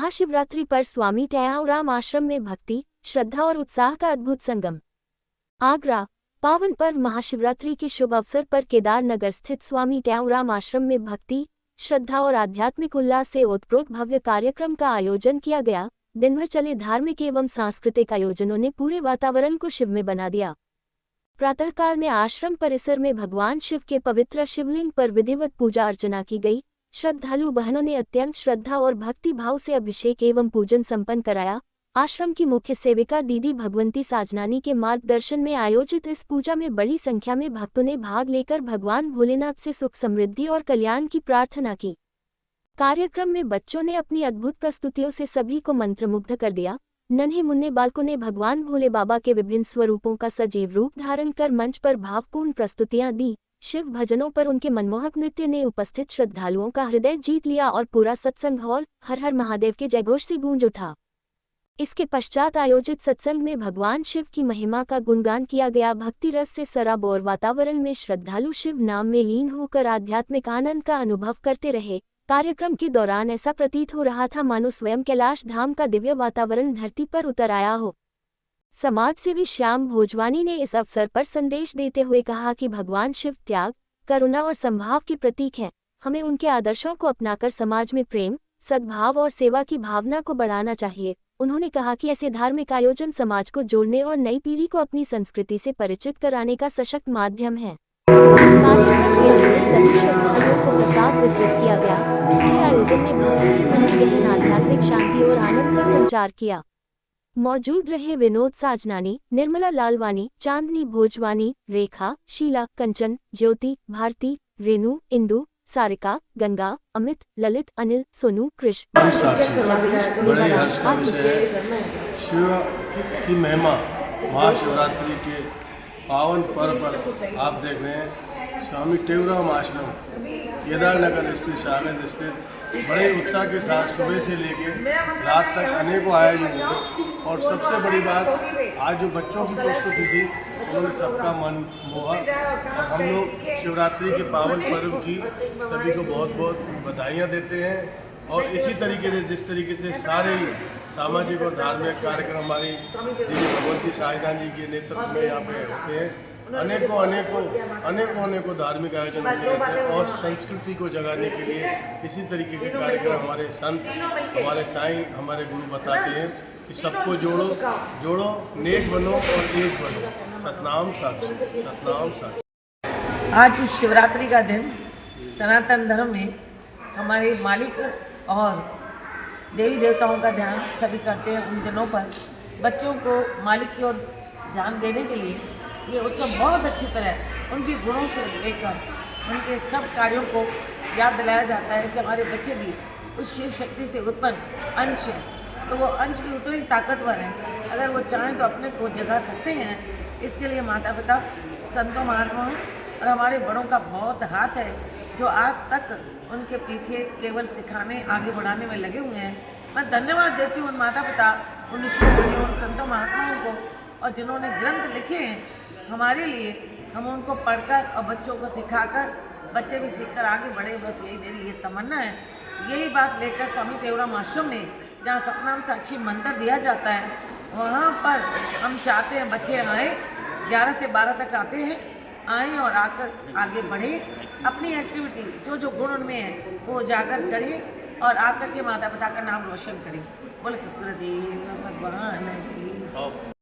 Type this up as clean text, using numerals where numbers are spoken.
महाशिवरात्रि पर स्वामी टेऊराम आश्रम में भक्ति, श्रद्धा और उत्साह का अद्भुत संगम। आगरा। पावन पर्व महाशिवरात्रि के शुभ अवसर पर केदार नगर स्थित स्वामी टेऊराम आश्रम में भक्ति, श्रद्धा और आध्यात्मिक उल्लास से ओतप्रोत भव्य कार्यक्रम का आयोजन किया गया। दिन भर चले धार्मिक एवं सांस्कृतिक आयोजनों ने पूरे वातावरण को शिवमय बना दिया। प्रातःकाल में आश्रम परिसर में भगवान शिव के पवित्र शिवलिंग पर विधिवत पूजा अर्चना की गई। श्रद्धालु बहनों ने अत्यंत श्रद्धा और भक्ति भाव से अभिषेक एवं पूजन संपन्न कराया। आश्रम की मुख्य सेविका दीदी भगवंती साजनानी के मार्गदर्शन में आयोजित इस पूजा में बड़ी संख्या में भक्तों ने भाग लेकर भगवान भोलेनाथ से सुख समृद्धि और कल्याण की प्रार्थना की। कार्यक्रम में बच्चों ने अपनी अद्भुत प्रस्तुतियों से सभी को मंत्रमुग्ध कर दिया। नन्हे मुन्ने बालकों ने भगवान भोले बाबा के विभिन्न स्वरूपों का सजीव रूप धारण कर मंच पर भावपूर्ण प्रस्तुतियां दी। शिव भजनों पर उनके मनमोहक नृत्य ने उपस्थित श्रद्धालुओं का हृदय जीत लिया और पूरा सत्संग हॉल हर हर महादेव के जयघोष से गूंज उठा। इसके पश्चात आयोजित सत्संग में भगवान शिव की महिमा का गुणगान किया गया। भक्ति रस से सराबोर वातावरण में श्रद्धालु शिव नाम में लीन होकर आध्यात्मिक आनंद का अनुभव करते रहे। कार्यक्रम के दौरान ऐसा प्रतीत हो रहा था मानो स्वयं कैलाश धाम का दिव्य वातावरण धरती पर उतर आया हो। समाजसेवी श्याम भोजवानी ने इस अवसर पर संदेश देते हुए कहा कि भगवान शिव त्याग, करुणा और समभाव के प्रतीक हैं। हमें उनके आदर्शों को अपनाकर समाज में प्रेम, सद्भाव और सेवा की भावना को बढ़ाना चाहिए। उन्होंने कहा कि ऐसे धार्मिक आयोजन समाज को जोड़ने और नई पीढ़ी को अपनी संस्कृति से परिचित कराने का सशक्त माध्यम है। कार्यक्रम के अंत में सभी श्रद्धालुओं को प्रसाद वितरित किया गया। पूरे आयोजन ने भक्तों के मन में गहन आध्यात्मिक शांति और आनंद का संचार किया। मौजूद रहे विनोद साजनानी, निर्मला लालवानी, चांदनी भोजवानी, रेखा, शीला, कंचन, ज्योति, भारती, रेणु, इंदु, सारिका, गंगा, अमित, ललित, अनिल, सोनू, कृष। बड़े हर्ष का विषय है शिव की महिमा। महाशिवरात्रि के पावन पर्व पर आप देख रहे हैं स्वामी टेऊराम आश्रम केदार नगर स्थित सागर स्थित बड़े उत्साह के साथ सुबह से लेके रात तक अनेकों आयोजन हुए। और सबसे बड़ी बात, आज जो बच्चों की प्रस्तुति थी उन्होंने सबका मन मोहा। और हम लोग शिवरात्रि के पावन पर्व की सभी को बहुत बहुत बधाइयाँ देते हैं। और इसी तरीके से जिस तरीके से सारे ही सामाजिक और धार्मिक कार्यक्रम हमारी दीदी भगवंती साजनानी जी के नेतृत्व में यहाँ पे होते हैं, अनेकों धार्मिक आयोजन होते रहते हैं। और संस्कृति को जगाने के लिए इसी तरीके के कार्यक्रम हमारे संत, हमारे साईं, हमारे गुरु बताते हैं कि सबको जोड़ो, नेक बनो और एक बनो। सतनाम साक्षी, सतनाम साक्षी। आज इस शिवरात्रि का दिन सनातन धर्म में हमारे मालिक और देवी देवताओं का ध्यान सभी करते हैं। उन दिनों पर बच्चों को मालिक की ओर ध्यान देने के लिए ये उत्सव बहुत अच्छी तरह उनके गुणों से लेकर उनके सब कार्यों को याद दिलाया जाता है कि हमारे बच्चे भी उस शिव शक्ति से उत्पन्न अंश हैं। तो वो अंश भी उतने ही ताकतवर हैं। अगर वो चाहें तो अपने को जगा सकते हैं। इसके लिए माता पिता, संतों, महात्माओं और हमारे बड़ों का बहुत हाथ है, जो आज तक उनके पीछे केवल सिखाने, आगे बढ़ाने में लगे हुए हैं। मैं धन्यवाद देती हूँ उन माता पिता, उन ऋषियों को, उन संतों महात्माओं को, और जिन्होंने ग्रंथ लिखे हैं हमारे लिए। हम उनको पढ़कर और बच्चों को सिखाकर बच्चे भी सीखकर आगे बढ़े, बस यही मेरी ये तमन्ना है। यही बात लेकर स्वामी टेऊराम आश्रम में, जहाँ सतनाम साक्षी मंत्र दिया जाता है, वहाँ पर हम चाहते हैं बच्चे आएँ, 11 से 12 तक आते हैं, आएँ और आकर आगे बढ़ें। अपनी एक्टिविटी जो गुण उनमें है वो उजागर करें और आकर के माता पिता का नाम रोशन करें। बोले सतगुरुदेव भगवान की।